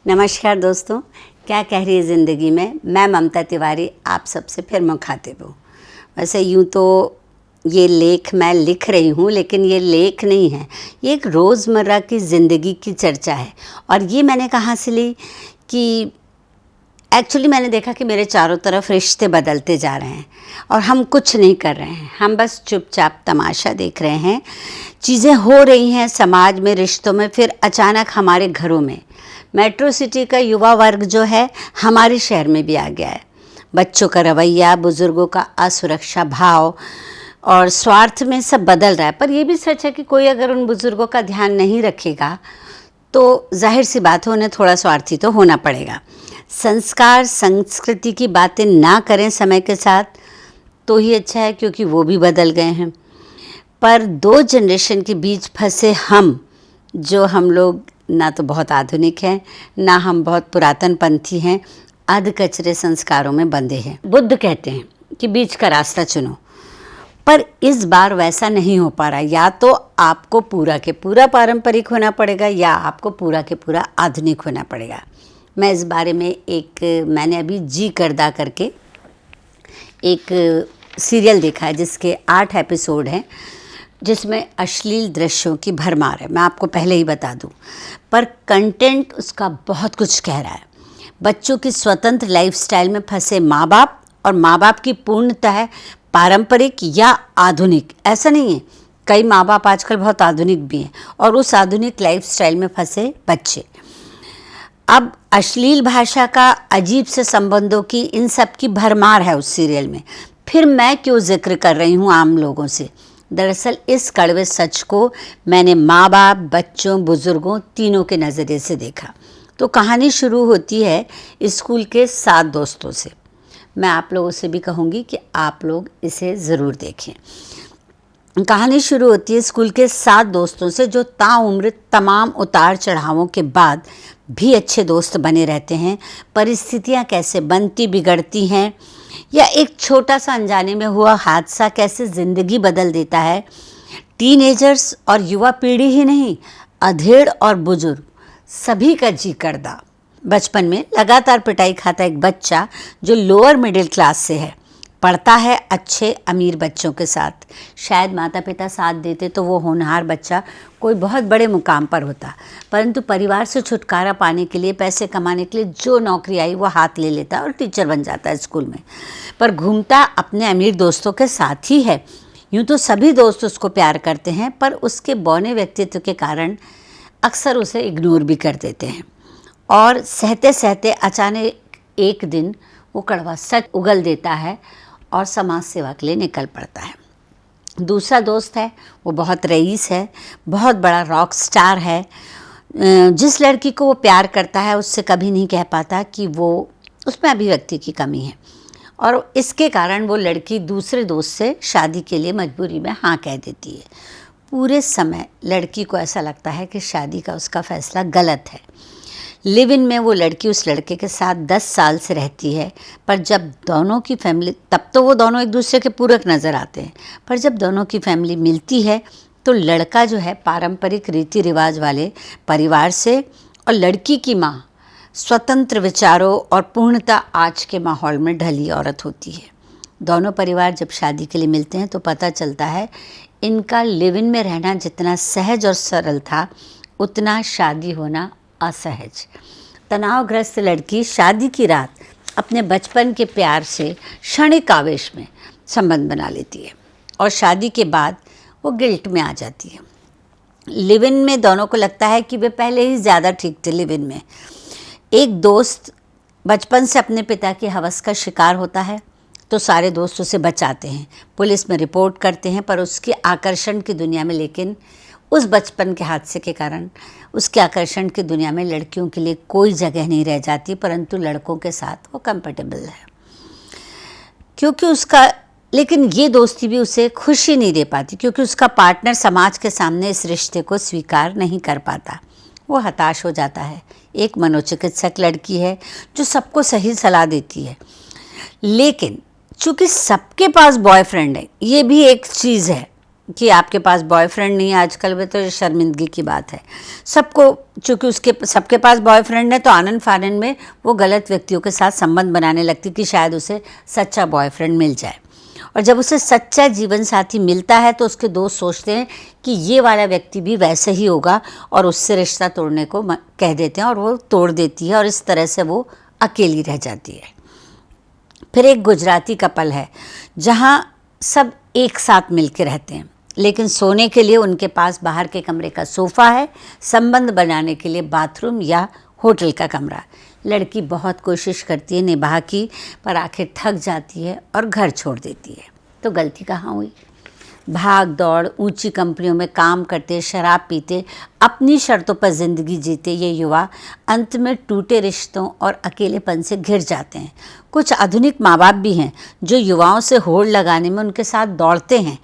नमस्कार दोस्तों, क्या कह रही है ज़िंदगी में। मैं ममता तिवारी आप सबसे फिर मुखातिब हूँ। वैसे यूँ तो ये लेख मैं लिख रही हूँ, लेकिन ये लेख नहीं है, ये एक रोज़मर्रा की ज़िंदगी की चर्चा है। और ये मैंने कहाँ से ली कि एक्चुअली मैंने देखा कि मेरे चारों तरफ रिश्ते बदलते जा रहे हैं और हम कुछ नहीं कर रहे हैं, हम बस चुपचाप तमाशा देख रहे हैं। चीज़ें हो रही हैं समाज में, रिश्तों में, फिर अचानक हमारे घरों में। मेट्रो सिटी का युवा वर्ग जो है हमारे शहर में भी आ गया है। बच्चों का रवैया, बुज़ुर्गों का असुरक्षा भाव और स्वार्थ में सब बदल रहा है। पर यह भी सच है कि कोई अगर उन बुज़ुर्गों का ध्यान नहीं रखेगा तो जाहिर सी बात है उन्हें थोड़ा स्वार्थी तो होना पड़ेगा। संस्कार संस्कृति की बातें ना करें समय के साथ तो ही अच्छा है, क्योंकि वो भी बदल गए हैं। पर दो जनरेशन के बीच फंसे हम लोग ना तो बहुत आधुनिक हैं, ना हम बहुत पुरातन पंथी हैं, अध कचरे संस्कारों में बंधे हैं। बुद्ध कहते हैं कि बीच का रास्ता चुनो, पर इस बार वैसा नहीं हो पा रहा। या तो आपको पूरा के पूरा पारंपरिक होना पड़ेगा या आपको पूरा के पूरा आधुनिक होना पड़ेगा। मैं इस बारे में मैंने अभी जी करदा करके एक सीरियल देखा है जिसके 8 एपिसोड हैं, जिसमें अश्लील दृश्यों की भरमार है। मैं आपको पहले ही बता दूं, पर कंटेंट उसका बहुत कुछ कह रहा है। बच्चों की स्वतंत्र लाइफस्टाइल में फंसे माँ बाप, और माँ बाप की पूर्णतः पारंपरिक या आधुनिक, ऐसा नहीं है। कई माँ बाप आजकल बहुत आधुनिक भी हैं, और उस आधुनिक लाइफस्टाइल में फंसे बच्चे। अब अश्लील भाषा का, अजीब से संबंधों की, इन सब की भरमार है उस सीरियल में। फिर मैं क्यों जिक्र कर रही हूँ आम लोगों से? दरअसल इस कड़वे सच को मैंने माँ बाप, बच्चों, बुज़ुर्गों तीनों के नज़रिए से देखा। तो कहानी शुरू होती है स्कूल के 7 दोस्तों से। मैं आप लोगों से भी कहूँगी कि आप लोग इसे ज़रूर देखें। कहानी शुरू होती है स्कूल के 7 दोस्तों से, जो ताउम्र तमाम उतार चढ़ावों के बाद भी अच्छे दोस्त बने रहते हैं। परिस्थितियाँ कैसे बनती बिगड़ती हैं, या एक छोटा सा अनजाने में हुआ हादसा कैसे ज़िंदगी बदल देता है। टीनेजर्स और युवा पीढ़ी ही नहीं, अधेड़ और बुजुर्ग सभी का जी करदा। बचपन में लगातार पिटाई खाता एक बच्चा जो लोअर मिडिल क्लास से है, पढ़ता है अच्छे अमीर बच्चों के साथ। शायद माता पिता साथ देते तो वो होनहार बच्चा कोई बहुत बड़े मुकाम पर होता, परंतु परिवार से छुटकारा पाने के लिए, पैसे कमाने के लिए जो नौकरी आई वो हाथ ले लेता और टीचर बन जाता है स्कूल में। पर घूमता अपने अमीर दोस्तों के साथ ही है। यूँ तो सभी दोस्त उसको प्यार करते हैं, पर उसके बौने व्यक्तित्व के कारण अक्सर उसे इग्नोर भी कर देते हैं। और सहते सहते अचानक एक दिन वो कड़वा सच उगल देता है और समाज सेवा के लिए निकल पड़ता है। दूसरा दोस्त है, वो बहुत रईस है, बहुत बड़ा रॉक स्टार है। जिस लड़की को वो प्यार करता है उससे कभी नहीं कह पाता कि वो उसमें अभिव्यक्ति की कमी है, और इसके कारण वो लड़की दूसरे दोस्त से शादी के लिए मजबूरी में हाँ कह देती है। पूरे समय लड़की को ऐसा लगता है कि शादी का उसका फैसला गलत है। लिव इन में वो लड़की उस लड़के के साथ 10 साल से रहती है, पर जब दोनों की फैमिली, तब तो वो दोनों एक दूसरे के पूरक नज़र आते हैं, पर जब दोनों की फैमिली मिलती है तो लड़का जो है पारंपरिक रीति रिवाज वाले परिवार से, और लड़की की माँ स्वतंत्र विचारों और पूर्णता आज के माहौल में ढली औरत होती है। दोनों परिवार जब शादी के लिए मिलते हैं तो पता चलता है इनका लिव इन में रहना जितना सहज और सरल था, उतना शादी होना असहज। तनावग्रस्त लड़की शादी की रात अपने बचपन के प्यार से क्षणिक आवेश में संबंध बना लेती है, और शादी के बाद वो गिल्ट में आ जाती है। लिव इन में दोनों को लगता है कि वे पहले ही ज़्यादा ठीक थे लिव इन में। एक दोस्त बचपन से अपने पिता की हवस का शिकार होता है तो सारे दोस्त उसे बचाते हैं, पुलिस में रिपोर्ट करते हैं, पर उसके आकर्षण की दुनिया में, लेकिन उस बचपन के हादसे के कारण उसके आकर्षण की दुनिया में लड़कियों के लिए कोई जगह नहीं रह जाती, परंतु लड़कों के साथ वो कंफर्टेबल है क्योंकि उसका, लेकिन ये दोस्ती भी उसे खुशी नहीं दे पाती क्योंकि उसका पार्टनर समाज के सामने इस रिश्ते को स्वीकार नहीं कर पाता। वो हताश हो जाता है। एक मनोचिकित्सक लड़की है जो सबको सही सलाह देती है, लेकिन चूँकि सबके पास बॉयफ्रेंड है, ये भी एक चीज़ है, कि आपके पास बॉयफ्रेंड नहीं है आजकल में, तो ये शर्मिंदगी की बात है। सबको, चूँकि उसके सबके पास बॉयफ्रेंड है तो आनंद फानन में वो गलत व्यक्तियों के साथ संबंध बनाने लगती कि शायद उसे सच्चा बॉयफ्रेंड मिल जाए। और जब उसे सच्चा जीवन साथी मिलता है तो उसके दोस्त सोचते हैं कि ये वाला व्यक्ति भी वैसे ही होगा और उससे रिश्ता तोड़ने को कह देते हैं और वो तोड़ देती है और इस तरह से वो अकेली रह जाती है। फिर एक गुजराती कपल है जहाँ सब एक साथ मिलकर रहते हैं, लेकिन सोने के लिए उनके पास बाहर के कमरे का सोफ़ा है, संबंध बनाने के लिए बाथरूम या होटल का कमरा। लड़की बहुत कोशिश करती है निभा की, पर आखिर थक जाती है और घर छोड़ देती है। तो गलती कहाँ हुई? भाग दौड़, ऊंची कंपनियों में काम करते, शराब पीते, अपनी शर्तों पर ज़िंदगी जीते ये युवा अंत में टूटे रिश्तों और अकेलेपन से घिर जाते हैं। कुछ आधुनिक माँ बाप भी हैं जो युवाओं से होड़ लगाने में उनके साथ दौड़ते हैं,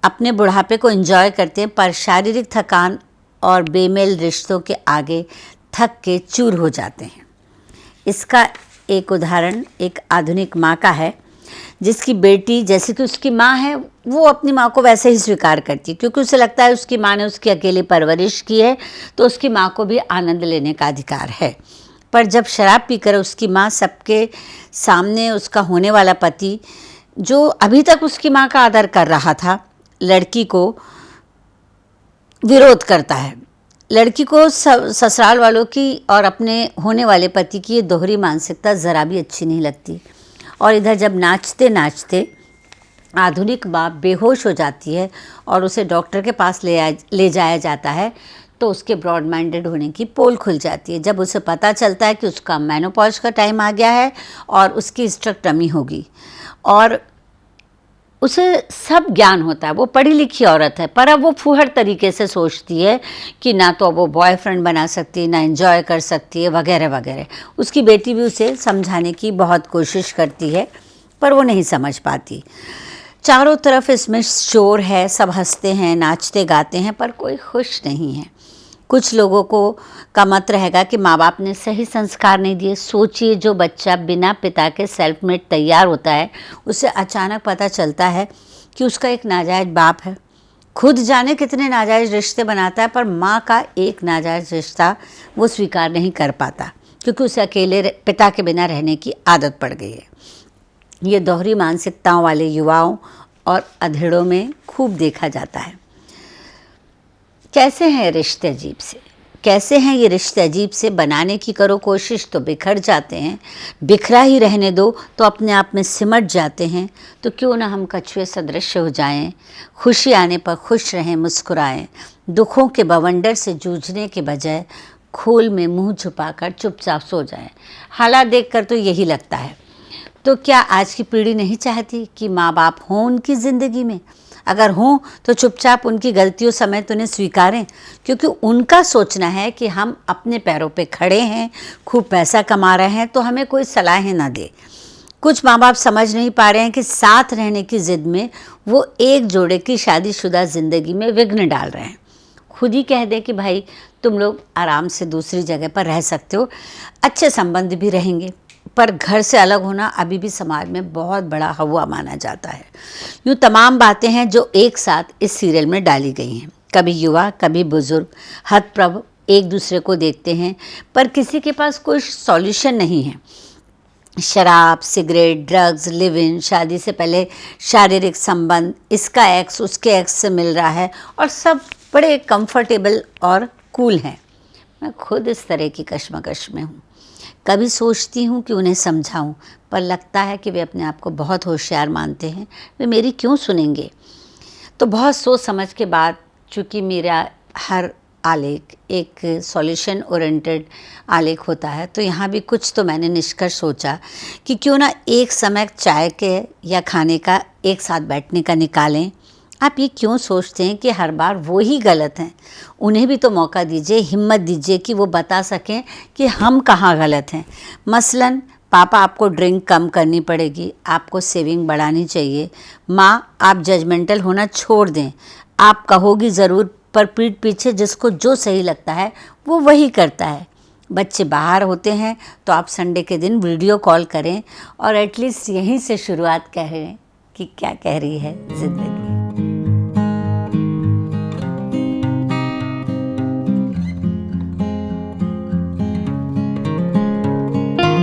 अपने बुढ़ापे को एंजॉय करते हैं, पर शारीरिक थकान और बेमेल रिश्तों के आगे थक के चूर हो जाते हैं। इसका एक उदाहरण एक आधुनिक माँ का है, जिसकी बेटी जैसे कि उसकी माँ है, वो अपनी माँ को वैसे ही स्वीकार करती है क्योंकि उसे लगता है उसकी माँ ने उसकी अकेली परवरिश की है तो उसकी माँ को भी आनंद लेने का अधिकार है। पर जब शराब पीकर उसकी माँ सबके सामने उसका होने वाला पति, जो अभी तक उसकी माँ का आदर कर रहा था, लड़की को विरोध करता है। लड़की को ससुराल वालों की और अपने होने वाले पति की ये दोहरी मानसिकता ज़रा भी अच्छी नहीं लगती। और इधर जब नाचते नाचते आधुनिक माँ बेहोश हो जाती है और उसे डॉक्टर के पास ले जाया जाता है तो उसके ब्रॉड माइंडेड होने की पोल खुल जाती है। जब उसे पता चलता है कि उसका मेनोपॉज का टाइम आ गया है और उसकी हिस्टेरेक्टमी होगी, और उसे सब ज्ञान होता है, वो पढ़ी लिखी औरत है, पर अब वो फूहड़ तरीके से सोचती है कि ना तो वो बॉयफ्रेंड बना सकती, ना एंजॉय कर सकती है, वगैरह वगैरह। उसकी बेटी भी उसे समझाने की बहुत कोशिश करती है पर वो नहीं समझ पाती। चारों तरफ इसमें शोर है, सब हंसते हैं, नाचते गाते हैं, पर कोई खुश नहीं है। कुछ लोगों का मत रहेगा कि माँ बाप ने सही संस्कार नहीं दिए। सोचिए, जो बच्चा बिना पिता के सेल्फ मेड तैयार होता है, उसे अचानक पता चलता है कि उसका एक नाजायज़ बाप है। खुद जाने कितने नाजायज़ रिश्ते बनाता है, पर माँ का एक नाजायज़ रिश्ता वो स्वीकार नहीं कर पाता क्योंकि उसे अकेले पिता के बिना रहने की आदत पड़ गई है। ये दोहरी मानसिकताओं वाले युवाओं और अधेड़ों में खूब देखा जाता है। कैसे हैं रिश्ते अजीब से? कैसे हैं ये रिश्ते अजीब से? बनाने की करो कोशिश तो बिखर जाते हैं, बिखरा ही रहने दो तो अपने आप में सिमट जाते हैं। तो क्यों ना हम कछुए सदृश्य हो जाएं, खुशी आने पर खुश रहें, मुस्कुराएं, दुखों के बवंडर से जूझने के बजाय खोल में मुंह छुपाकर चुपचाप सो जाएं। हालात देखकर तो यही लगता है। तो क्या आज की पीढ़ी नहीं चाहती कि माँ बाप हों उनकी ज़िंदगी में? अगर हों तो चुपचाप उनकी गलतियों समेत उन्हें स्वीकारें, क्योंकि उनका सोचना है कि हम अपने पैरों पे खड़े हैं, खूब पैसा कमा रहे हैं, तो हमें कोई सलाहें ना दे। कुछ माँ बाप समझ नहीं पा रहे हैं कि साथ रहने की ज़िद में वो एक जोड़े की शादीशुदा ज़िंदगी में विघ्न डाल रहे हैं। खुद ही कह दें कि भाई तुम लोग आराम से दूसरी जगह पर रह सकते हो, अच्छे संबंध भी रहेंगे, पर घर से अलग होना अभी भी समाज में बहुत बड़ा हवा माना जाता है। यूँ तमाम बातें हैं जो एक साथ इस सीरियल में डाली गई हैं। कभी युवा, कभी बुजुर्ग हतप्रभ एक दूसरे को देखते हैं, पर किसी के पास कोई सॉल्यूशन नहीं है। शराब, सिगरेट, ड्रग्स, लिव इन, शादी से पहले शारीरिक संबंध, इसका एक्स उसके एक्स से मिल रहा है और सब बड़े कंफर्टेबल और कूल हैं। मैं खुद इस तरह की कश्मकश में हूँ। कभी सोचती हूँ कि उन्हें समझाऊँ, पर लगता है कि वे अपने आप को बहुत होशियार मानते हैं, वे मेरी क्यों सुनेंगे। तो बहुत सोच समझ के बाद, चूँकि मेरा हर आलेख एक सॉल्यूशन ओरिएंटेड आलेख होता है, तो यहाँ भी कुछ तो मैंने निष्कर्ष सोचा कि क्यों ना एक समय चाय के या खाने का एक साथ बैठने का निकालें। आप ये क्यों सोचते हैं कि हर बार वो ही गलत हैं? उन्हें भी तो मौका दीजिए, हिम्मत दीजिए कि वो बता सकें कि हम कहाँ गलत हैं। मसलन पापा, आपको ड्रिंक कम करनी पड़ेगी, आपको सेविंग बढ़ानी चाहिए। माँ, आप जजमेंटल होना छोड़ दें, आप कहोगी ज़रूर, पर पीठ पीछे जिसको जो सही लगता है वो वही करता है। बच्चे बाहर होते हैं तो आप संडे के दिन वीडियो कॉल करें और एटलीस्ट यहीं से शुरुआत करें कि क्या कह रही है ज़िंदगी।